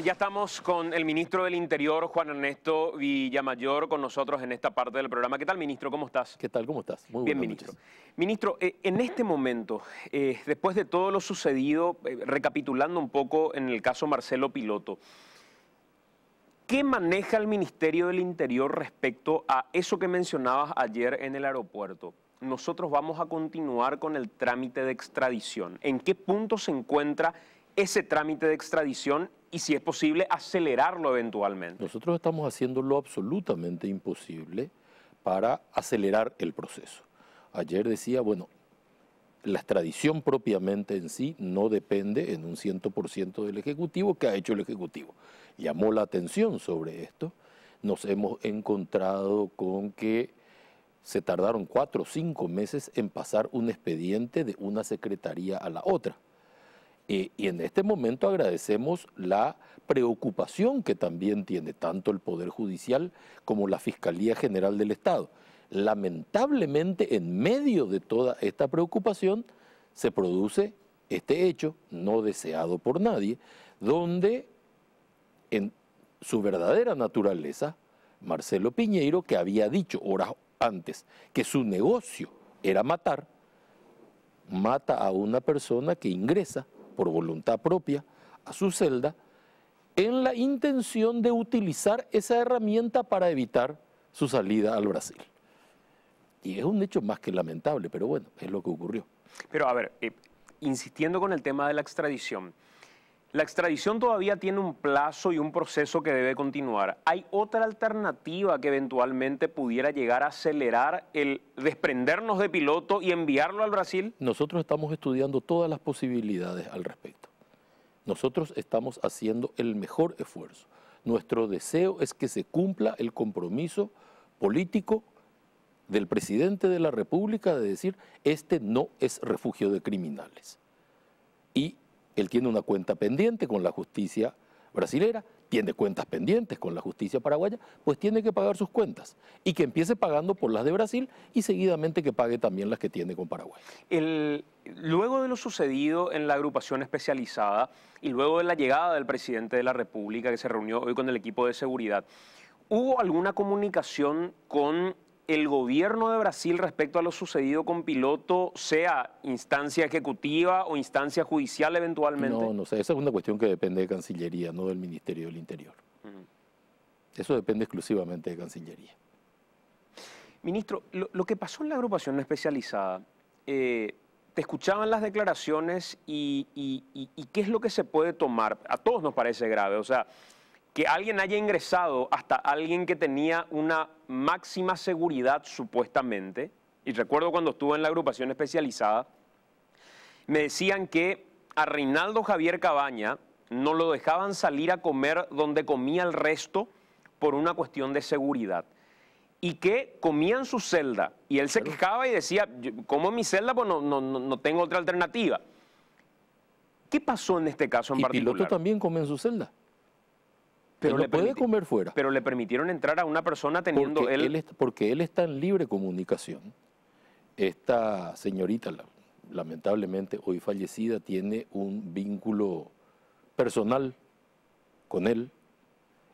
Ya estamos con el ministro del Interior, Juan Ernesto Villamayor, con nosotros en esta parte del programa. ¿Qué tal, ministro? ¿Cómo estás? ¿Qué tal? ¿Cómo estás? Muy Bien, buenas ministro. noches. Ministro, en este momento, después de todo lo sucedido, recapitulando un poco en el caso Marcelo Piloto, ¿qué maneja el Ministerio del Interior respecto a eso que mencionabas ayer en el aeropuerto? Nosotros vamos a continuar con el trámite de extradición. ¿En qué punto se encuentra ese trámite de extradición y, si es posible, acelerarlo eventualmente? Nosotros estamos haciendo lo absolutamente imposible para acelerar el proceso. Ayer decía, bueno, la extradición propiamente en sí no depende en un 100% del Ejecutivo. ¿Qué ha hecho el Ejecutivo? Llamó la atención sobre esto. Nos hemos encontrado con que se tardaron 4 o 5 meses en pasar un expediente de una secretaría a la otra. Y en este momento agradecemos la preocupación que también tiene tanto el Poder Judicial como la Fiscalía General del Estado. Lamentablemente, en medio de toda esta preocupación, se produce este hecho no deseado por nadie, donde en su verdadera naturaleza, Marcelo Piñeiro, que había dicho horas antes que su negocio era matar, mata a una persona que ingresa por voluntad propia a su celda en la intención de utilizar esa herramienta para evitar su salida al Brasil. Y es un hecho más que lamentable, pero bueno, es lo que ocurrió. Pero a ver, insistiendo con el tema de la extradición todavía tiene un plazo y un proceso que debe continuar. ¿Hay otra alternativa que eventualmente pudiera llegar a acelerar el desprendernos de Piloto y enviarlo al Brasil? Nosotros estamos estudiando todas las posibilidades al respecto. Nosotros estamos haciendo el mejor esfuerzo. Nuestro deseo es que se cumpla el compromiso político del presidente de la República de decir, este no es refugio de criminales. Y él tiene una cuenta pendiente con la justicia brasilera, tiene cuentas pendientes con la justicia paraguaya, pues tiene que pagar sus cuentas. Y que empiece pagando por las de Brasil y seguidamente que pague también las que tiene con Paraguay. Luego de lo sucedido en la agrupación especializada y luego de la llegada del presidente de la República, que se reunió hoy con el equipo de seguridad, ¿hubo alguna comunicación con el gobierno de Brasil respecto a lo sucedido con Piloto, sea instancia ejecutiva o instancia judicial eventualmente? No sé, esa es una cuestión que depende de Cancillería, no del Ministerio del Interior. Eso depende exclusivamente de Cancillería. Ministro, lo que pasó en la agrupación especializada, te escuchaban las declaraciones y ¿qué es lo que se puede tomar? A todos nos parece grave, o sea, que alguien haya ingresado hasta alguien que tenía una máxima seguridad supuestamente, y recuerdo cuando estuve en la agrupación especializada, me decían que a Reinaldo Javier Cabaña no lo dejaban salir a comer donde comía el resto por una cuestión de seguridad, y que comía en su celda, y él se quejaba y decía, como en mi celda, pues no tengo otra alternativa. ¿Qué pasó en este caso en particular? Y Piloto también come en su celda. Pero él no puede comer fuera. Pero le permitieron entrar a una persona teniendo porque él está en libre comunicación. Esta señorita, lamentablemente hoy fallecida, tiene un vínculo personal con él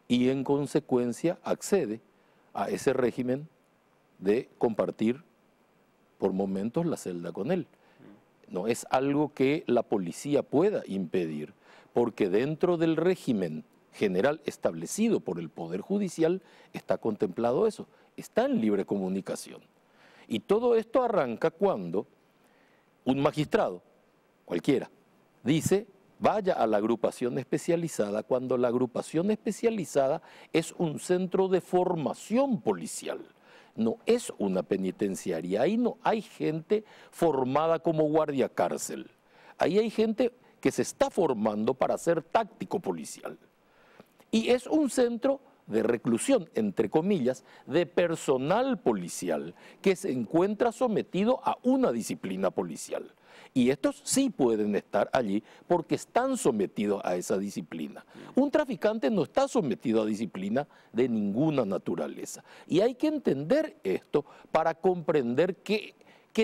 y en consecuencia accede a ese régimen de compartir por momentos la celda con él. No es algo que la policía pueda impedir, porque dentro del régimen general establecido por el Poder Judicial está contemplado eso, está en libre comunicación. Y todo esto arranca cuando un magistrado, cualquiera, dice, vaya a la agrupación especializada, cuando la agrupación especializada es un centro de formación policial, no es una penitenciaria. Ahí no hay gente formada como guardia cárcel, ahí hay gente que se está formando para ser táctico policial. Y es un centro de reclusión, entre comillas, de personal policial que se encuentra sometido a una disciplina policial. Y estos sí pueden estar allí porque están sometidos a esa disciplina. Un traficante no está sometido a disciplina de ninguna naturaleza. Y hay que entender esto para comprender qué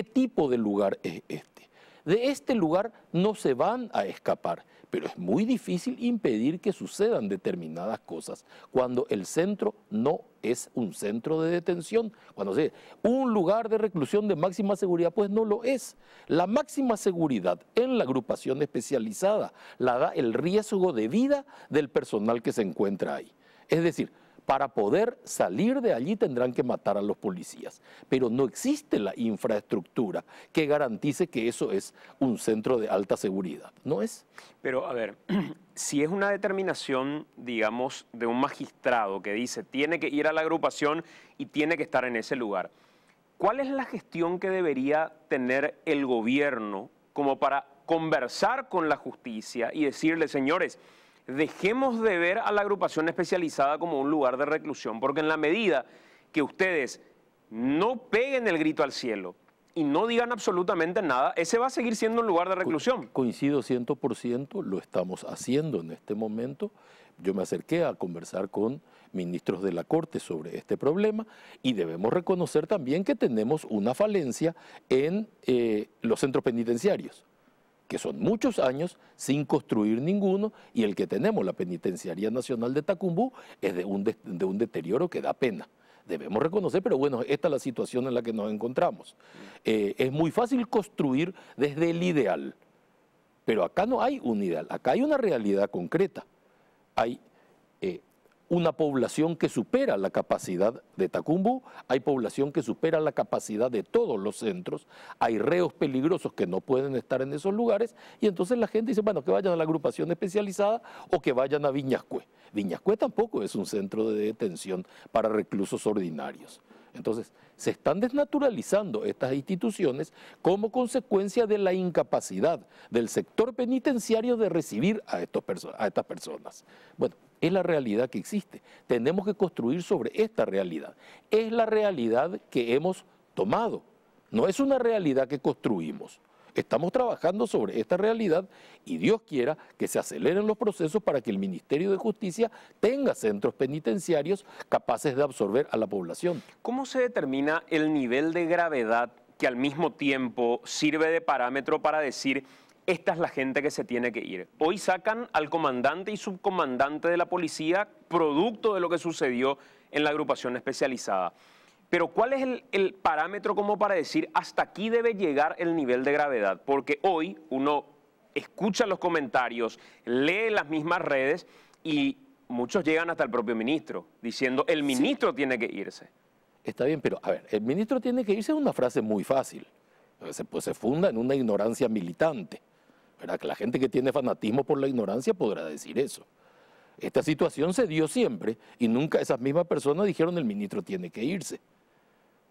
tipo de lugar es este. De este lugar no se van a escapar, pero es muy difícil impedir que sucedan determinadas cosas cuando el centro no es un centro de detención. Cuando se un lugar de reclusión de máxima seguridad, pues no lo es. La máxima seguridad en la agrupación especializada la da el riesgo de vida del personal que se encuentra ahí. Es decir, para poder salir de allí tendrán que matar a los policías, pero no existe la infraestructura que garantice que eso es un centro de alta seguridad. No es. Pero, a ver, si es una determinación, digamos, de un magistrado que dice tiene que ir a la agrupación y tiene que estar en ese lugar, ¿cuál es la gestión que debería tener el gobierno como para conversar con la justicia y decirle, señores, dejemos de ver a la agrupación especializada como un lugar de reclusión, porque en la medida que ustedes no peguen el grito al cielo y no digan absolutamente nada, ese va a seguir siendo un lugar de reclusión? Coincido 100%, lo estamos haciendo en este momento. Yo me acerqué a conversar con ministros de la Corte sobre este problema y debemos reconocer también que tenemos una falencia en los centros penitenciarios, que son muchos años sin construir ninguno, y el que tenemos, la Penitenciaría Nacional de Tacumbú, es de un deterioro que da pena. Debemos reconocer, pero bueno, esta es la situación en la que nos encontramos. Es muy fácil construir desde el ideal, pero acá no hay un ideal, acá hay una realidad concreta. Hay una población que supera la capacidad de Tacumbú, hay población que supera la capacidad de todos los centros, hay reos peligrosos que no pueden estar en esos lugares, y entonces la gente dice, bueno, que vayan a la agrupación especializada o que vayan a Viñascué. Viñascué tampoco es un centro de detención para reclusos ordinarios. Entonces, se están desnaturalizando estas instituciones como consecuencia de la incapacidad del sector penitenciario de recibir a estas personas. Bueno, es la realidad que existe. Tenemos que construir sobre esta realidad. Es la realidad que hemos tomado, no es una realidad que construimos. Estamos trabajando sobre esta realidad y Dios quiera que se aceleren los procesos para que el Ministerio de Justicia tenga centros penitenciarios capaces de absorber a la población. ¿Cómo se determina el nivel de gravedad que al mismo tiempo sirve de parámetro para decir esta es la gente que se tiene que ir? Hoy sacan al comandante y subcomandante de la policía producto de lo que sucedió en la agrupación especializada. Pero ¿cuál es el parámetro como para decir hasta aquí debe llegar el nivel de gravedad? Porque hoy uno escucha los comentarios, lee las mismas redes y muchos llegan hasta el propio ministro diciendo el ministro tiene que irse. Está bien, pero a ver, el ministro tiene que irse es una frase muy fácil. Se funda en una ignorancia militante, ¿verdad? Que la gente que tiene fanatismo por la ignorancia podrá decir eso. Esta situación se dio siempre y nunca esas mismas personas dijeron el ministro tiene que irse.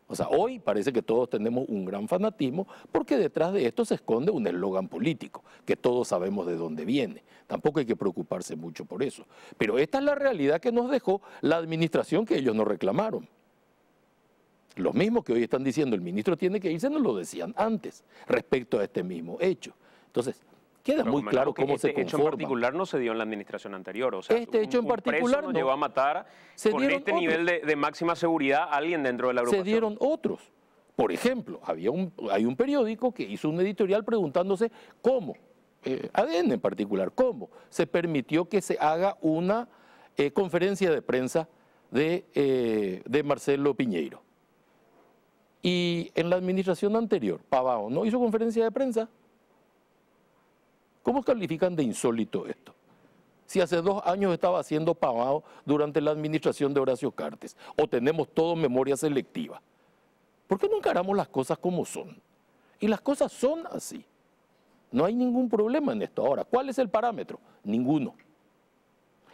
O sea, hoy parece que todos tenemos un gran fanatismo porque detrás de esto se esconde un eslogan político, que todos sabemos de dónde viene. Tampoco hay que preocuparse mucho por eso. Pero esta es la realidad que nos dejó la administración que ellos nos reclamaron. Los mismos que hoy están diciendo el ministro tiene que irse, nos lo decían antes, respecto a este mismo hecho. Entonces, queda muy claro cómo se conforma. Este hecho en particular no se dio en la administración anterior. O sea, este hecho en particular no llegó a matar con este nivel de máxima seguridad a alguien dentro de la agrupación. Se dieron otros. Por ejemplo, hay un periódico que hizo un editorial preguntándose cómo, ADN en particular, cómo se permitió que se haga una conferencia de prensa de Marcelo Piñeiro. Y en la administración anterior, Pavao no hizo conferencia de prensa. ¿Cómo califican de insólito esto? Si hace 2 años estaba haciendo Pavao durante la administración de Horacio Cartes, o tenemos todo memoria selectiva. ¿Por qué no encaramos las cosas como son? Y las cosas son así. No hay ningún problema en esto. Ahora, ¿cuál es el parámetro? Ninguno.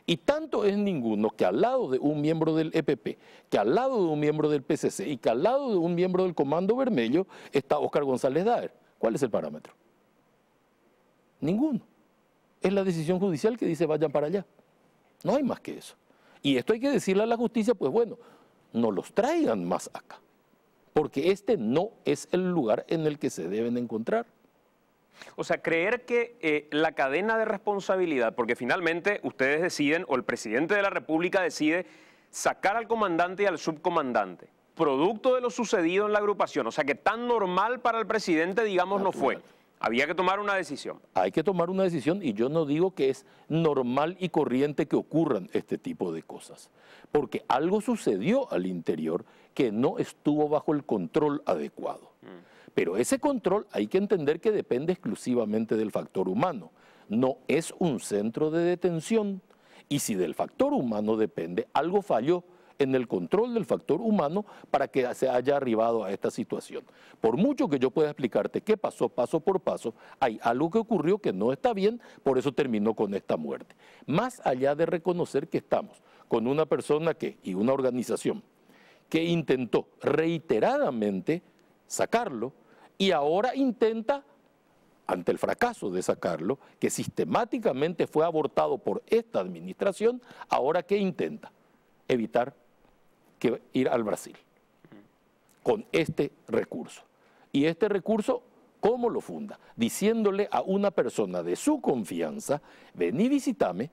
Y tanto es ninguno que al lado de un miembro del EPP, que al lado de un miembro del PCC y que al lado de un miembro del Comando Vermelho está Óscar González Daer. ¿Cuál es el parámetro? Ninguno. Es la decisión judicial que dice vayan para allá. No hay más que eso. Y esto hay que decirle a la justicia, pues bueno, no los traigan más acá, porque este no es el lugar en el que se deben encontrar. O sea, creer que la cadena de responsabilidad, porque finalmente ustedes deciden, o el presidente de la República decide sacar al comandante y al subcomandante, producto de lo sucedido en la agrupación, o sea que tan normal para el presidente, digamos, no fue. Había que tomar una decisión. Hay que tomar una decisión y yo no digo que es normal y corriente que ocurran este tipo de cosas, porque algo sucedió al interior que no estuvo bajo el control adecuado. Pero ese control hay que entender que depende exclusivamente del factor humano. No es un centro de detención y si del factor humano depende, algo falló en el control del factor humano para que se haya arribado a esta situación. Por mucho que yo pueda explicarte qué pasó paso por paso, hay algo que ocurrió que no está bien, por eso terminó con esta muerte. Más allá de reconocer que estamos con una persona y una organización que intentó reiteradamente sacarlo y ahora intenta, ante el fracaso de sacarlo, que sistemáticamente fue abortado por esta administración, ahora ¿qué intenta? Evitar que ir al Brasil con este recurso. Y este recurso, ¿cómo lo funda? Diciéndole a una persona de su confianza, ven y visítame.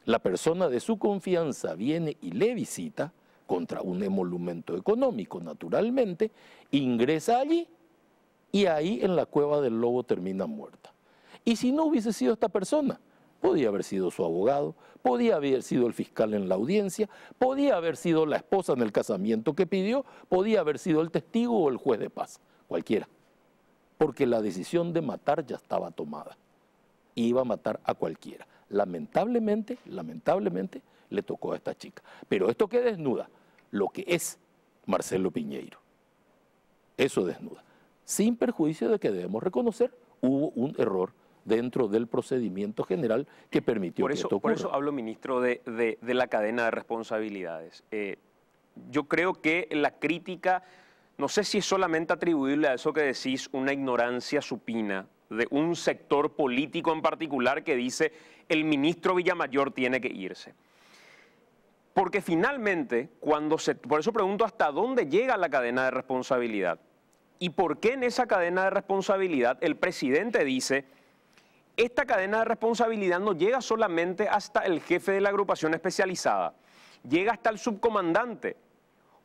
La persona de su confianza viene y le visita contra un emolumento económico, naturalmente, ingresa allí y ahí en la cueva del lobo termina muerta. Y si no hubiese sido esta persona, podía haber sido su abogado, podía haber sido el fiscal en la audiencia, podía haber sido la esposa en el casamiento que pidió, podía haber sido el testigo o el juez de paz, cualquiera. Porque la decisión de matar ya estaba tomada. Iba a matar a cualquiera. Lamentablemente, le tocó a esta chica. Pero esto que desnuda lo que es Marcelo Piñeiro. Eso desnuda. Sin perjuicio de que debemos reconocer, hubo un error dentro del procedimiento general que permitió que esto ocurra. Por eso hablo, ministro, de la cadena de responsabilidades. Yo creo que la crítica, no sé si es solamente atribuible a eso que decís, una ignorancia supina de un sector político en particular que dice el ministro Villamayor tiene que irse. Porque finalmente, por eso pregunto hasta dónde llega la cadena de responsabilidad y por qué en esa cadena de responsabilidad el presidente dice: esta cadena de responsabilidad no llega solamente hasta el jefe de la agrupación especializada, llega hasta el subcomandante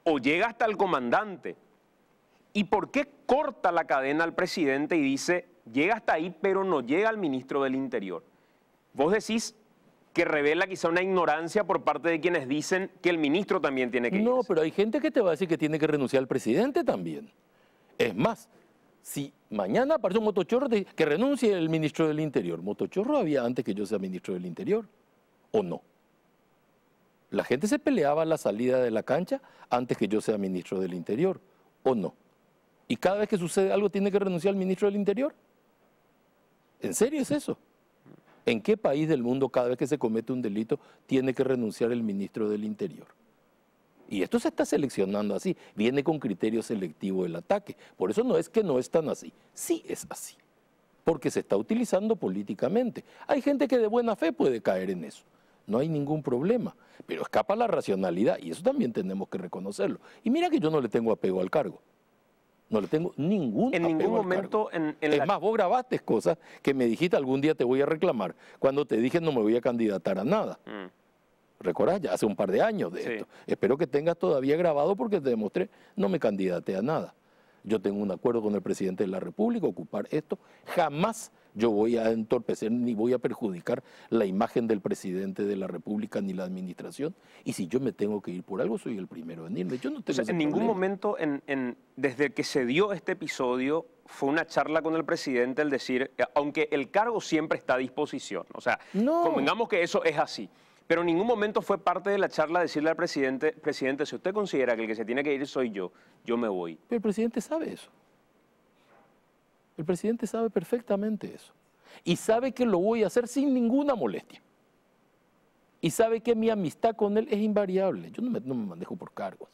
o llega hasta el comandante. ¿Y por qué corta la cadena al presidente y dice, llega hasta ahí, pero no llega al ministro del Interior? Vos decís que revela quizá una ignorancia por parte de quienes dicen que el ministro también tiene que irse. No, pero hay gente que te va a decir que tiene que renunciar al presidente también. Es más, si mañana aparece un motochorro que renuncie el ministro del Interior, motochorro había antes que yo sea ministro del Interior, ¿o no? La gente se peleaba a la salida de la cancha antes que yo sea ministro del Interior, ¿o no? Y cada vez que sucede algo tiene que renunciar el ministro del Interior. ¿En serio es eso? ¿En qué país del mundo cada vez que se comete un delito tiene que renunciar el ministro del Interior? Y esto se está seleccionando así, viene con criterio selectivo el ataque. Por eso no es que no es tan así, sí es así, porque se está utilizando políticamente. Hay gente que de buena fe puede caer en eso, no hay ningún problema, pero escapa la racionalidad y eso también tenemos que reconocerlo. Y mira que yo no le tengo apego al cargo. No le tengo ningún apego al cargo. En ningún momento es más, vos grabaste cosas que me dijiste algún día te voy a reclamar cuando te dije no me voy a candidatar a nada. ¿Recordás? Ya hace un par de años de esto. Espero que tengas todavía grabado porque te demostré no me candidaté a nada. Yo tengo un acuerdo con el presidente de la República, ocupar esto. Jamás yo voy a entorpecer ni voy a perjudicar la imagen del presidente de la República ni la administración. Y si yo me tengo que ir por algo, soy el primero en irme. Yo no tengo en ningún momento, desde que se dio este episodio, fue una charla con el presidente el decir, aunque el cargo siempre está a disposición, o sea, convengamos que eso es así. Pero en ningún momento fue parte de la charla decirle al presidente, presidente, si usted considera que el que se tiene que ir soy yo me voy. Pero el presidente sabe eso. El presidente sabe perfectamente eso. Y sabe que lo voy a hacer sin ninguna molestia. Y sabe que mi amistad con él es invariable. Yo no me manejo por cargos.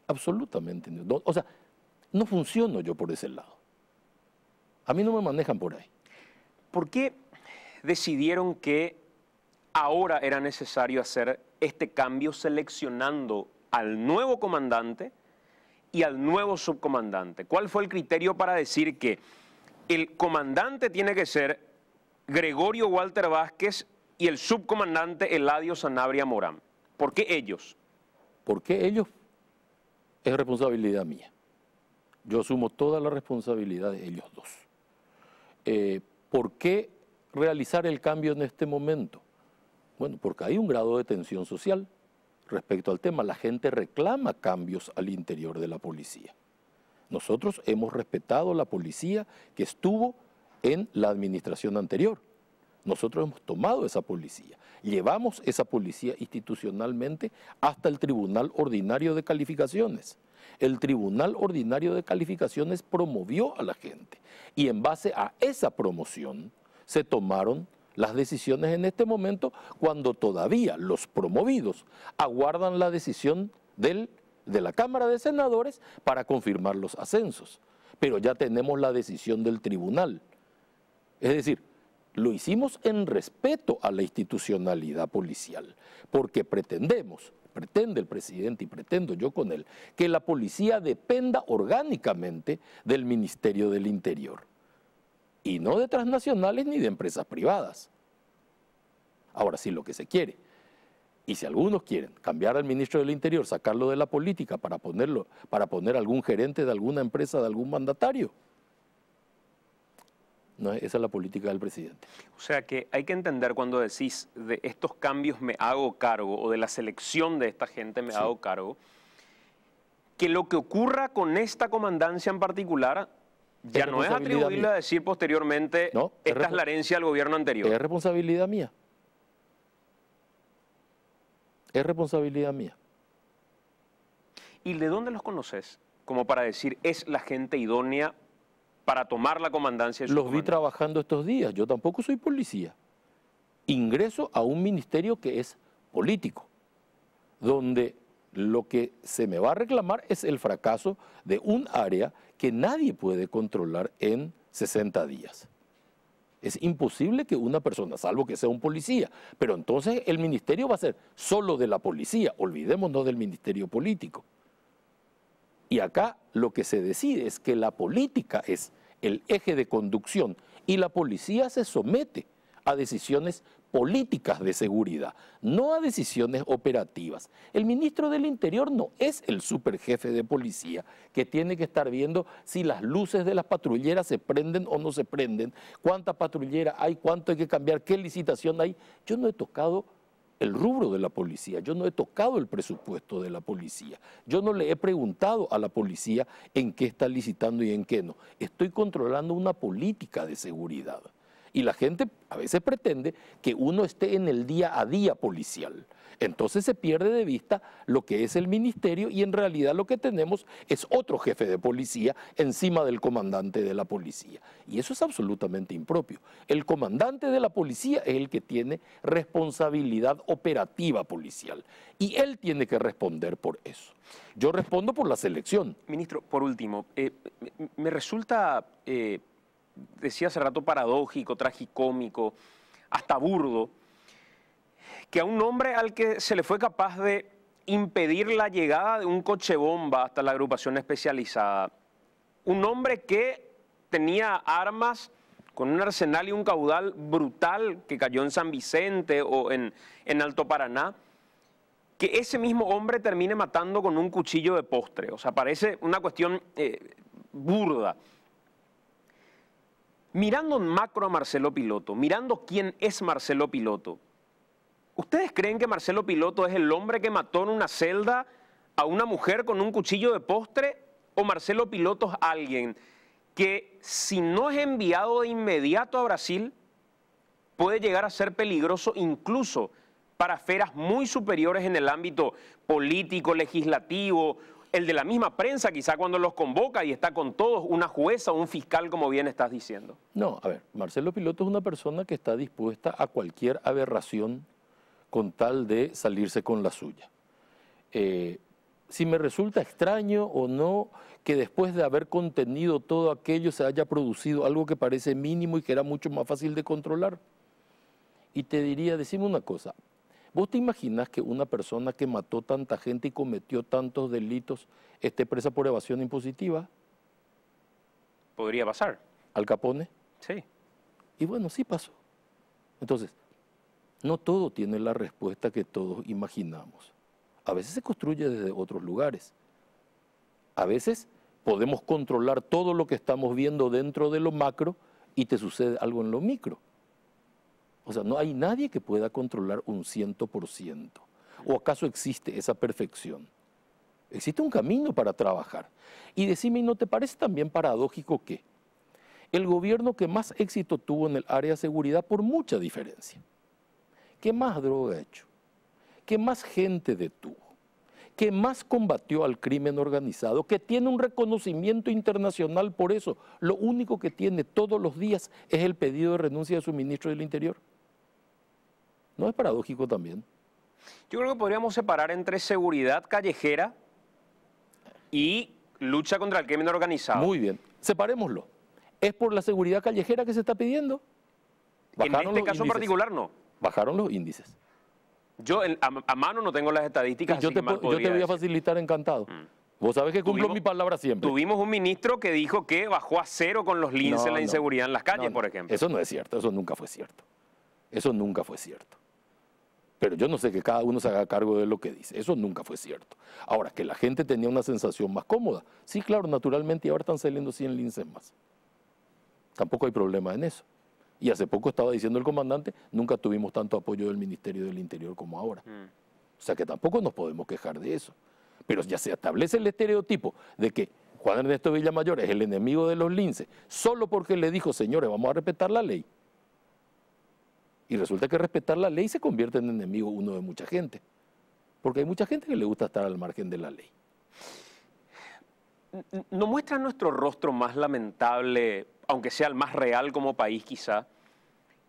Absolutamente no. O sea, no funciono yo por ese lado. A mí no me manejan por ahí. ¿Por qué decidieron que ahora era necesario hacer este cambio seleccionando al nuevo comandante y al nuevo subcomandante? ¿Cuál fue el criterio para decir que el comandante tiene que ser Gregorio Walter Vázquez y el subcomandante Eladio Sanabria Morán? ¿Por qué ellos? Porque ellos es responsabilidad mía. Yo asumo toda la responsabilidad de ellos dos. ¿Por qué realizar el cambio en este momento? Bueno, porque hay un grado de tensión social respecto al tema. La gente reclama cambios al interior de la policía. Nosotros hemos respetado la policía que estuvo en la administración anterior. Nosotros hemos tomado esa policía, llevamos esa policía institucionalmente hasta el Tribunal Ordinario de Calificaciones. El Tribunal Ordinario de Calificaciones promovió a la gente y en base a esa promoción se tomaron las decisiones en este momento, cuando todavía los promovidos aguardan la decisión de la Cámara de Senadores para confirmar los ascensos. Pero ya tenemos la decisión del tribunal. Es decir, lo hicimos en respeto a la institucionalidad policial, porque pretende el presidente y pretendo yo con él, que la policía dependa orgánicamente del Ministerio del Interior, y no de transnacionales ni de empresas privadas. Ahora sí, lo que se quiere, y si algunos quieren cambiar al ministro del Interior, sacarlo de la política para poner algún gerente de alguna empresa, de algún mandatario, no, esa es la política del presidente. O sea que hay que entender, cuando decís de estos cambios me hago cargo, o de la selección de esta gente me hago cargo, que lo que ocurra con esta comandancia en particular ya no es atribuible a decir posteriormente, no, esta es la herencia del gobierno anterior. Es responsabilidad mía. Es responsabilidad mía. ¿Y de dónde los conoces? Como para decir, es la gente idónea para tomar la comandancia de su Los vi trabajando estos días. Yo tampoco soy policía. Ingreso a un ministerio que es político, donde lo que se me va a reclamar es el fracaso de un área que nadie puede controlar en 60 días. Es imposible que una persona, salvo que sea un policía, pero entonces el ministerio va a ser solo de la policía, olvidémonos del ministerio político. Y acá lo que se decide es que la política es el eje de conducción y la policía se somete a decisiones políticas de seguridad, no a decisiones operativas. El ministro del Interior no es el superjefe de policía que tiene que estar viendo si las luces de las patrulleras se prenden o no se prenden, cuánta patrullera hay, cuánto hay que cambiar, qué licitación hay. Yo no he tocado el rubro de la policía, yo no he tocado el presupuesto de la policía, yo no le he preguntado a la policía en qué está licitando y en qué no. Estoy controlando una política de seguridad. Y la gente a veces pretende que uno esté en el día a día policial. Entonces se pierde de vista lo que es el ministerio y en realidad lo que tenemos es otro jefe de policía encima del comandante de la policía. Y eso es absolutamente impropio. El comandante de la policía es el que tiene responsabilidad operativa policial y él tiene que responder por eso. Yo respondo por la selección. Ministro, por último, me resulta, decía hace rato, paradójico, tragicómico, hasta burdo, que a un hombre al que se le fue capaz de impedir la llegada de un coche bomba hasta la agrupación especializada, un hombre que tenía armas con un arsenal y un caudal brutal que cayó en San Vicente o en Alto Paraná, que ese mismo hombre termine matando con un cuchillo de postre. O sea, parece una cuestión burda. Mirando en macro a Marcelo Piloto, mirando quién es Marcelo Piloto, ¿ustedes creen que Marcelo Piloto es el hombre que mató en una celda a una mujer con un cuchillo de postre? ¿O Marcelo Piloto es alguien que, si no es enviado de inmediato a Brasil, puede llegar a ser peligroso incluso para esferas muy superiores en el ámbito político, legislativo, el de la misma prensa, quizá cuando los convoca y está con todos, una jueza o un fiscal, como bien estás diciendo? No, a ver, Marcelo Piloto es una persona que está dispuesta a cualquier aberración con tal de salirse con la suya. Si me resulta extraño o no que después de haber contenido todo aquello se haya producido algo que parece mínimo y que era mucho más fácil de controlar. Y te diría, decime una cosa, ¿vos te imaginas que una persona que mató tanta gente y cometió tantos delitos esté presa por evasión impositiva? Podría pasar. ¿Al Capone? Sí. Y bueno, sí pasó. Entonces, no todo tiene la respuesta que todos imaginamos. A veces se construye desde otros lugares. A veces podemos controlar todo lo que estamos viendo dentro de lo macro y te sucede algo en lo micro. O sea, no hay nadie que pueda controlar un 100%. ¿O acaso existe esa perfección? Existe un camino para trabajar. Y decime, ¿no te parece también paradójico que el gobierno que más éxito tuvo en el área de seguridad, por mucha diferencia, que más droga ha hecho, que más gente detuvo, que más combatió al crimen organizado, que tiene un reconocimiento internacional por eso, lo único que tiene todos los días es el pedido de renuncia de su ministro del Interior? ¿No es paradójico también? Yo creo que podríamos separar entre seguridad callejera y lucha contra el crimen organizado. Muy bien, separémoslo. ¿Es por la seguridad callejera que se está pidiendo? En este caso en particular no. Bajaron los índices. Yo a mano no tengo las estadísticas. Yo te voy a facilitar encantado. Vos sabés que cumplo mi palabra siempre. Tuvimos un ministro que dijo que bajó a cero con los linces la inseguridad en las calles, por ejemplo. Eso no es cierto, eso nunca fue cierto. Eso nunca fue cierto. Pero yo no sé que cada uno se haga cargo de lo que dice. Eso nunca fue cierto. Ahora, que la gente tenía una sensación más cómoda. Sí, claro, naturalmente, y ahora están saliendo 100 linces más. Tampoco hay problema en eso. Y hace poco estaba diciendo el comandante, nunca tuvimos tanto apoyo del Ministerio del Interior como ahora. O sea que tampoco nos podemos quejar de eso. Pero ya se establece el estereotipo de que Juan Ernesto Villamayor es el enemigo de los linces, solo porque le dijo, señores, vamos a respetar la ley. Y resulta que respetar la ley se convierte en enemigo uno de mucha gente. Porque hay mucha gente que le gusta estar al margen de la ley. ¿No muestra nuestro rostro más lamentable, aunque sea el más real como país quizá,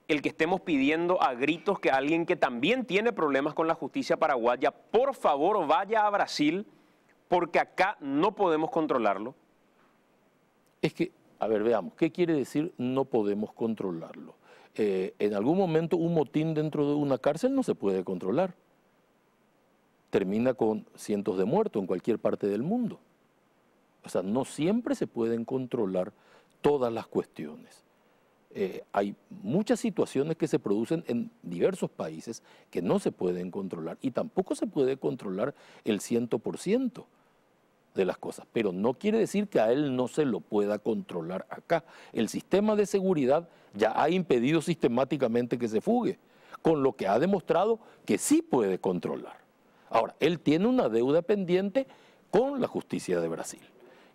el que estemos pidiendo a gritos que alguien que también tiene problemas con la justicia paraguaya, por favor vaya a Brasil, porque acá no podemos controlarlo? Es que, a ver, veamos, ¿qué quiere decir no podemos controlarlo? En algún momento un motín dentro de una cárcel no se puede controlar. Termina con cientos de muertos en cualquier parte del mundo. O sea, no siempre se pueden controlar todas las cuestiones. Hay muchas situaciones que se producen en diversos países que no se pueden controlar y tampoco se puede controlar el 100% de las cosas, pero no quiere decir que a él no se lo pueda controlar acá. El sistema de seguridad ya ha impedido sistemáticamente que se fugue, con lo que ha demostrado que sí puede controlar. Ahora, él tiene una deuda pendiente con la justicia de Brasil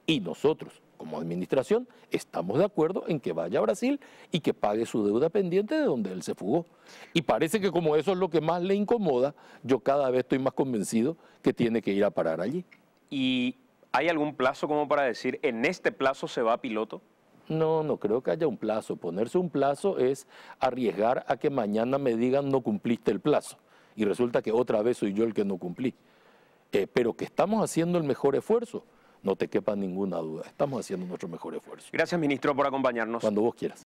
y nosotros, como administración, estamos de acuerdo en que vaya a Brasil y que pague su deuda pendiente de donde él se fugó. Y parece que como eso es lo que más le incomoda, yo cada vez estoy más convencido que tiene que ir a parar allí. ¿Y hay algún plazo como para decir, en este plazo se va a piloto? No, no creo que haya un plazo. Ponerse un plazo es arriesgar a que mañana me digan no cumpliste el plazo. Y resulta que otra vez soy yo el que no cumplí. Pero que estamos haciendo el mejor esfuerzo, no te quepa ninguna duda. Estamos haciendo nuestro mejor esfuerzo. Gracias, ministro, por acompañarnos. Cuando vos quieras.